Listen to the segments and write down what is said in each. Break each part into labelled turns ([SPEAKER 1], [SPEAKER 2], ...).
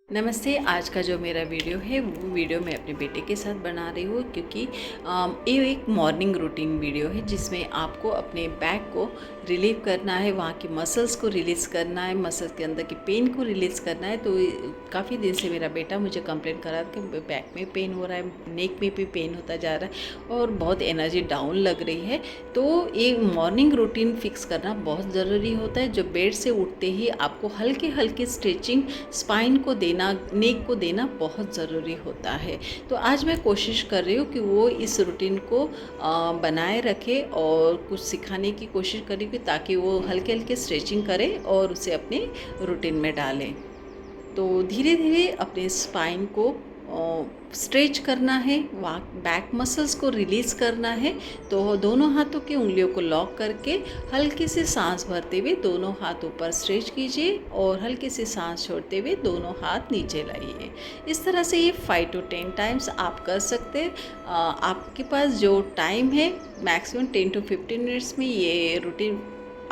[SPEAKER 1] नमस्ते। आज का जो मेरा वीडियो है वो वीडियो मैं अपने बेटे के साथ बना रही हूँ क्योंकि ये एक मॉर्निंग रूटीन वीडियो है जिसमें आपको अपने बैक को रिलीव करना है, वहाँ की मसल्स को रिलीज़ करना है, मसल्स के अंदर की पेन को रिलीज़ करना है। तो काफ़ी दिन से मेरा बेटा मुझे कंप्लेंट कर रहा था कि बैक में पेन हो रहा है, नेक में भी पेन होता जा रहा है और बहुत एनर्जी डाउन लग रही है। तो ये मॉर्निंग रूटीन फिक्स करना बहुत ज़रूरी होता है। जो बेड से उठते ही आपको हल्के हल्के स्ट्रेचिंग स्पाइन को देना, नेक को देना बहुत ज़रूरी होता है। तो आज मैं कोशिश कर रही हूँ कि वो इस रूटीन को बनाए रखे और कुछ सिखाने की कोशिश करी कि ताकि वो हल्के हल्के स्ट्रेचिंग करे और उसे अपने रूटीन में डालें। तो धीरे धीरे अपने स्पाइन को स्ट्रेच करना है, बैक मसल्स को रिलीज़ करना है। तो दोनों हाथों की उंगलियों को लॉक करके हल्की सी सांस भरते हुए दोनों हाथ ऊपर स्ट्रेच कीजिए और हल्की सी सांस छोड़ते हुए दोनों हाथ नीचे लाइए। इस तरह से ये 5 to 10 टाइम्स आप कर सकते हैं। आपके पास जो टाइम है मैक्सिमम 10 to 15 मिनट्स में ये रूटीन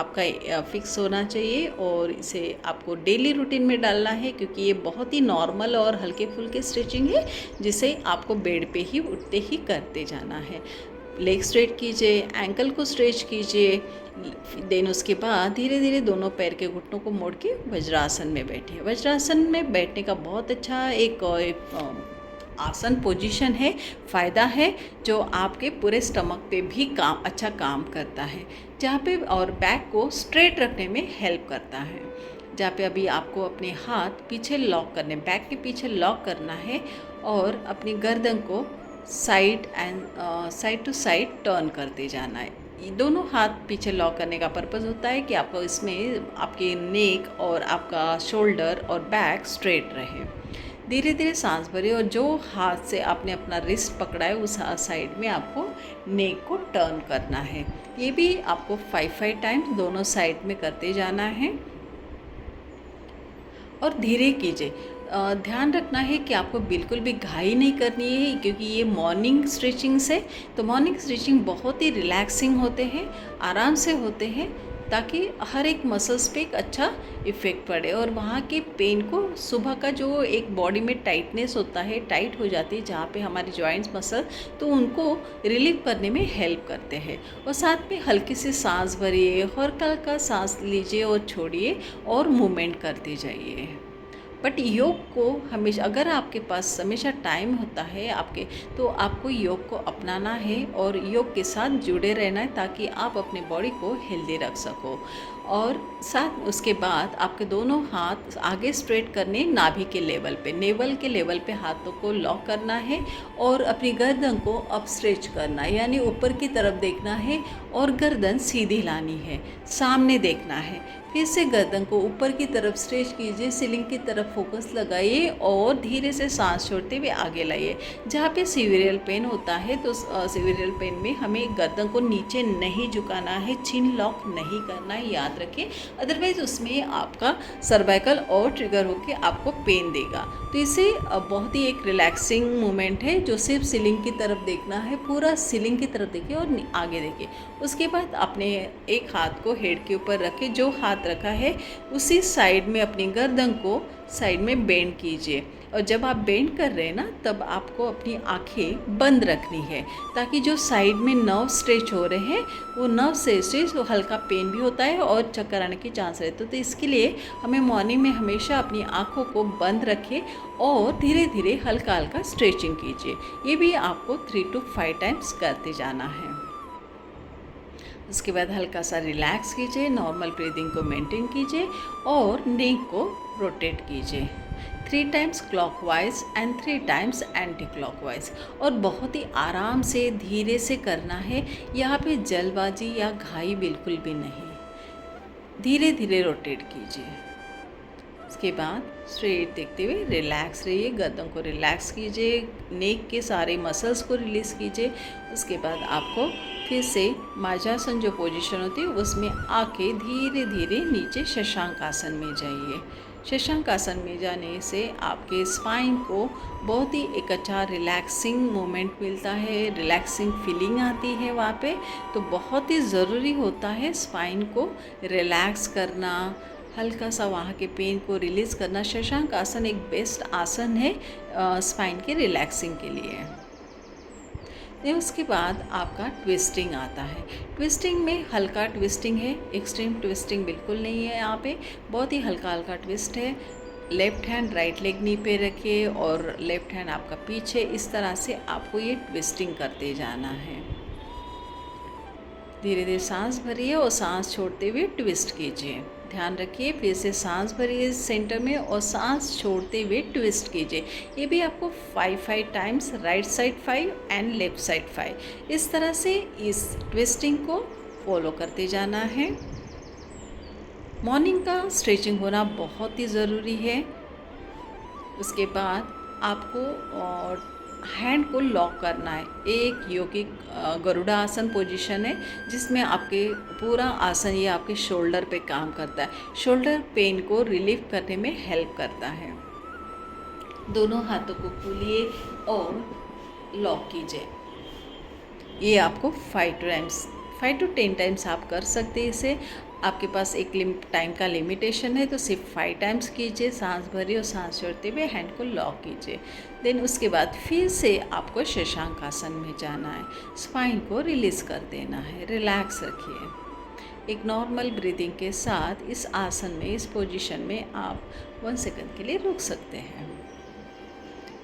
[SPEAKER 1] आपका फिक्स होना चाहिए और इसे आपको डेली रूटीन में डालना है क्योंकि ये बहुत ही नॉर्मल और हल्के फुल्के स्ट्रेचिंग है जिसे आपको बेड पे ही उठते ही करते जाना है। लेग स्ट्रेट कीजिए, एंकल को स्ट्रेच कीजिए, देन उसके बाद धीरे धीरे दोनों पैर के घुटनों को मोड़ के वज्रासन में बैठिए। वज्रासन में बैठने का बहुत अच्छा एक आसन पोजीशन है, फ़ायदा है जो आपके पूरे स्टमक पे भी अच्छा काम करता है, जहाँ पे और बैक को स्ट्रेट रखने में हेल्प करता है। जहाँ पे अभी आपको अपने हाथ पीछे लॉक करने, बैक के पीछे लॉक करना है और अपनी गर्दन को साइड टू साइड टर्न करते जाना है। ये दोनों हाथ पीछे लॉक करने का पर्पज़ होता है कि आपको इसमें आपके नेक और आपका शोल्डर और बैक स्ट्रेट रहे। धीरे धीरे सांस भरिए और जो हाथ से आपने अपना रिस्ट पकड़ा है उस साइड में आपको नेक को टर्न करना है। ये भी आपको 5 टाइम्स दोनों साइड में करते जाना है और धीरे कीजिए। ध्यान रखना है कि आपको बिल्कुल भी घाई नहीं करनी है क्योंकि ये मॉर्निंग स्ट्रेचिंग्स है। तो मॉर्निंग स्ट्रेचिंग बहुत ही रिलैक्सिंग होते हैं, आराम से होते हैं ताकि हर एक मसल्स पे एक अच्छा इफ़ेक्ट पड़े और वहाँ के पेन को सुबह का जो एक बॉडी में टाइटनेस होता है, टाइट हो जाती है जहाँ पे हमारे जॉइंट्स मसल, तो उनको रिलीव करने में हेल्प करते हैं। और साथ में हल्की सी सांस भरिए, हल्का हल्का सांस लीजिए और छोड़िए और मूवमेंट करते जाइए। बट योग को हमेशा, अगर आपके पास हमेशा टाइम होता है आपके, तो आपको योग को अपनाना है और योग के साथ जुड़े रहना है ताकि आप अपने बॉडी को हेल्दी रख सको। और साथ उसके बाद आपके दोनों हाथ आगे स्ट्रेट करने, नाभि के लेवल पे, नेवल के लेवल पे हाथों को लॉक करना है और अपनी गर्दन को अप स्ट्रेच करना है, यानी ऊपर की तरफ देखना है और गर्दन सीधी लानी है, सामने देखना है। फिर से गर्दन को ऊपर की तरफ स्ट्रेच कीजिए, सीलिंग की तरफ फोकस लगाइए और धीरे से सांस छोड़ते हुए आगे लाइए। जहाँ पे सिविरियल पेन होता है तो सिविरियल पेन में हमें गर्दन को नीचे नहीं झुकाना है, चिन लॉक नहीं करना है, याद रखें, अदरवाइज उसमें आपका सर्वाइकल और ट्रिगर होकर आपको पेन देगा। तो इसे बहुत ही एक रिलैक्सिंग मोमेंट है जो सिर्फ सीलिंग की तरफ देखना है, पूरा सीलिंग की तरफ देखिए और आगे देखिए। उसके बाद अपने एक हाथ को हेड के ऊपर रखें, जो हाथ रखा है उसी साइड में अपनी गर्दन को साइड में बेंड कीजिए। और जब आप बेंड कर रहे हैं ना, तब आपको अपनी आंखें बंद रखनी है ताकि जो साइड में नर्व स्ट्रेच हो रहे हैं वो नर्व से स्ट्रेच, तो हल्का पेन भी होता है और चक्कर आने की चांस रहते हैं। तो इसके लिए हमें मॉर्निंग में हमेशा अपनी आंखों को बंद रखें और धीरे धीरे हल्का हल्का स्ट्रेचिंग कीजिए। ये भी आपको 3 to 5 टाइम्स करते जाना है। उसके बाद हल्का सा रिलैक्स कीजिए, नॉर्मल ब्रीदिंग को मेंटेन कीजिए और नेक को रोटेट कीजिए 3 times clockwise and 3 times anti clockwise. और बहुत ही आराम से धीरे से करना है, यहाँ पे जल्दबाजी या घाई बिल्कुल भी नहीं, धीरे धीरे रोटेट कीजिए। उसके बाद स्ट्रेट देखते हुए रिलैक्स रहिए, गर्दन को रिलैक्स कीजिए, नेक के सारे मसल्स को रिलीज़ कीजिए। उसके बाद आपको फिर से मार्जासन जो पोजीशन होती है उसमें आके धीरे धीरे नीचे शशांक आसन में जाइए। शशांक आसन में जाने से आपके स्पाइन को बहुत ही एक अच्छा रिलैक्सिंग मोमेंट मिलता है, रिलैक्सिंग फीलिंग आती है वहाँ पे। तो बहुत ही ज़रूरी होता है स्पाइन को रिलैक्स करना, हल्का सा वहाँ के पेन को रिलीज़ करना। शशांक आसन एक बेस्ट आसन है स्पाइन के रिलैक्सिंग के लिए। देन उसके बाद आपका ट्विस्टिंग आता है। ट्विस्टिंग में हल्का ट्विस्टिंग है, एक्सट्रीम ट्विस्टिंग बिल्कुल नहीं है यहाँ पे, बहुत ही हल्का हल्का ट्विस्ट है। लेफ़्ट हैंड राइट लेग नी पे रखिए और लेफ़्ट हैंड आपका पीछे, इस तरह से आपको ये ट्विस्टिंग करते जाना है। धीरे धीरे सांस भरिए और सांस छोड़ते हुए ट्विस्ट कीजिए। ध्यान रखिए, फिर से सांस भरिए सेंटर में और सांस छोड़ते हुए ट्विस्ट कीजिए। ये भी आपको 5 times, right side 5 and left side 5, इस तरह से इस ट्विस्टिंग को फॉलो करते जाना है। मॉर्निंग का स्ट्रेचिंग होना बहुत ही ज़रूरी है। उसके बाद आपको हैंड को लॉक करना है। एक योगिक गरुड़ा आसन पोजीशन है जिसमें आपके पूरा आसन ये आपके शोल्डर पे काम करता है, शोल्डर पेन को रिलीव करने में हेल्प करता है। दोनों हाथों को खोलिए और लॉक कीजिए। ये आपको 5 to 10 टाइम्स आप कर सकते हैं इसे। आपके पास एक टाइम का लिमिटेशन है तो सिर्फ 5 टाइम्स कीजिए। सांस भरिए और सांस छोड़ते हुए हैंड को लॉक कीजिए। देन उसके बाद फिर से आपको शशांक आसन में जाना है। स्पाइन को रिलीज़ कर देना है, रिलैक्स रखिए। एक नॉर्मल ब्रीदिंग के साथ इस आसन में, इस पोजीशन में आप 1 सेकंड के लिए रुक सकते हैं।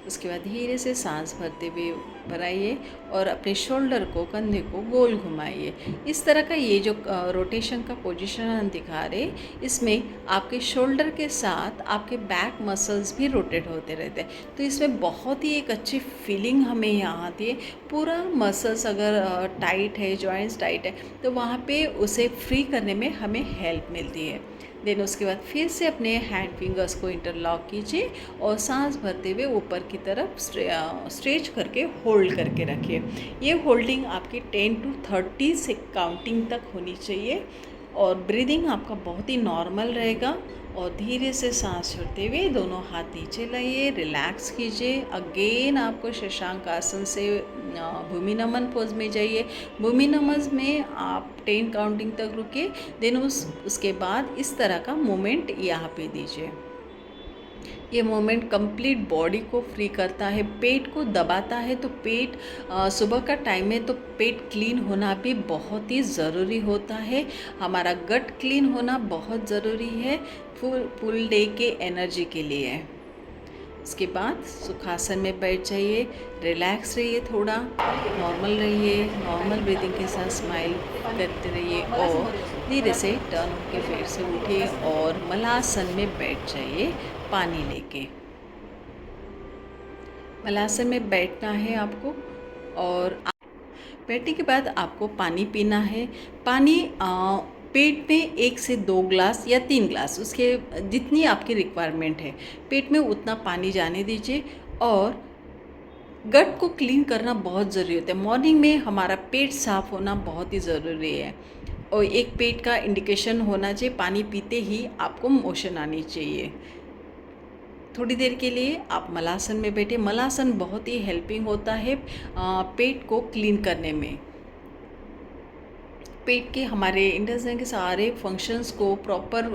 [SPEAKER 1] उसके बाद धीरे से सांस भरते हुए भराइए और अपने शोल्डर को, कंधे को गोल घुमाइए। इस तरह का ये जो रोटेशन का पोजीशन हम दिखा रहे, इसमें आपके शोल्डर के साथ आपके बैक मसल्स भी रोटेट होते रहते हैं, तो इसमें बहुत ही एक अच्छी फीलिंग हमें यहाँ आती है। पूरा मसल्स अगर टाइट है, जॉइंट्स टाइट है, तो वहाँ पे उसे फ्री करने में हमें हेल्प मिलती है। देन उसके बाद फिर से अपने हैंड फिंगर्स को इंटरलॉक कीजिए और सांस भरते हुए ऊपर की तरफ स्ट्रेच करके होल्ड करके रखिए। ये होल्डिंग आपकी 10 to 30 से काउंटिंग तक होनी चाहिए और ब्रीदिंग आपका बहुत ही नॉर्मल रहेगा। और धीरे से सांस छोड़ते हुए दोनों हाथ नीचे लाइए, रिलैक्स कीजिए। अगेन आपको शशांक आसन से भूमि नमन पोज में जाइए। भूमि नमन में आप 10 काउंटिंग तक रुके। देन उसके बाद इस तरह का मूवमेंट यहाँ पे दीजिए। ये मोमेंट कंप्लीट बॉडी को फ्री करता है, पेट को दबाता है। तो पेट सुबह का टाइम है तो पेट क्लीन होना भी बहुत ही ज़रूरी होता है। हमारा गट क्लीन होना बहुत ज़रूरी है फुल डे के एनर्जी के लिए। उसके बाद सुखासन में बैठ जाइए, रिलैक्स रहिए, थोड़ा नॉर्मल रहिए, नॉर्मल ब्रीदिंग के साथ स्माइल करते रहिए और धीरे से टर्न होकर फिर से उठिए और मलासन में बैठ जाइए पानी लेके। मलासन में बैठना है आपको और बैठने के बाद आपको पानी पीना है। पानी पेट में 1 से 2 ग्लास या 3 ग्लास, उसके जितनी आपकी रिक्वायरमेंट है पेट में उतना पानी जाने दीजिए। और गट को क्लीन करना बहुत ज़रूरी होता है। मॉर्निंग में हमारा पेट साफ़ होना बहुत ही ज़रूरी है और एक पेट का इंडिकेशन होना चाहिए, पानी पीते ही आपको मोशन आनी चाहिए। थोड़ी देर के लिए आप मलासन में बैठे। मलासन बहुत ही हेल्पिंग होता है पेट को क्लीन करने में। पेट के हमारे इंटेस्टाइन के सारे फंक्शंस को प्रॉपर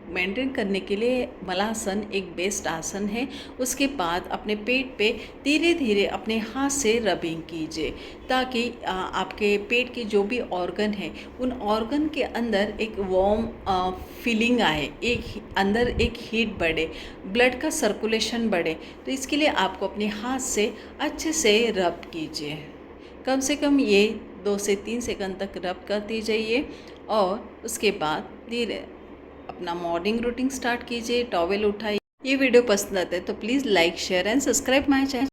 [SPEAKER 1] मेंटेन करने के लिए मलासन एक बेस्ट आसन है। उसके बाद अपने पेट पे धीरे धीरे अपने हाथ से रबिंग कीजिए ताकि आपके पेट के जो भी ऑर्गन है उन ऑर्गन के अंदर एक वार्म फीलिंग आए, एक अंदर एक हीट बढ़े, ब्लड का सर्कुलेशन बढ़े। तो इसके लिए आपको अपने हाथ से अच्छे से रब कीजिए। कम से कम ये 2 से 3 सेकंड तक रब करते जाइए और उसके बाद धीरे अपना मॉर्निंग रूटीन स्टार्ट कीजिए। टॉवेल उठाइए। ये वीडियो पसंद आता है तो please like, share and subscribe my channel.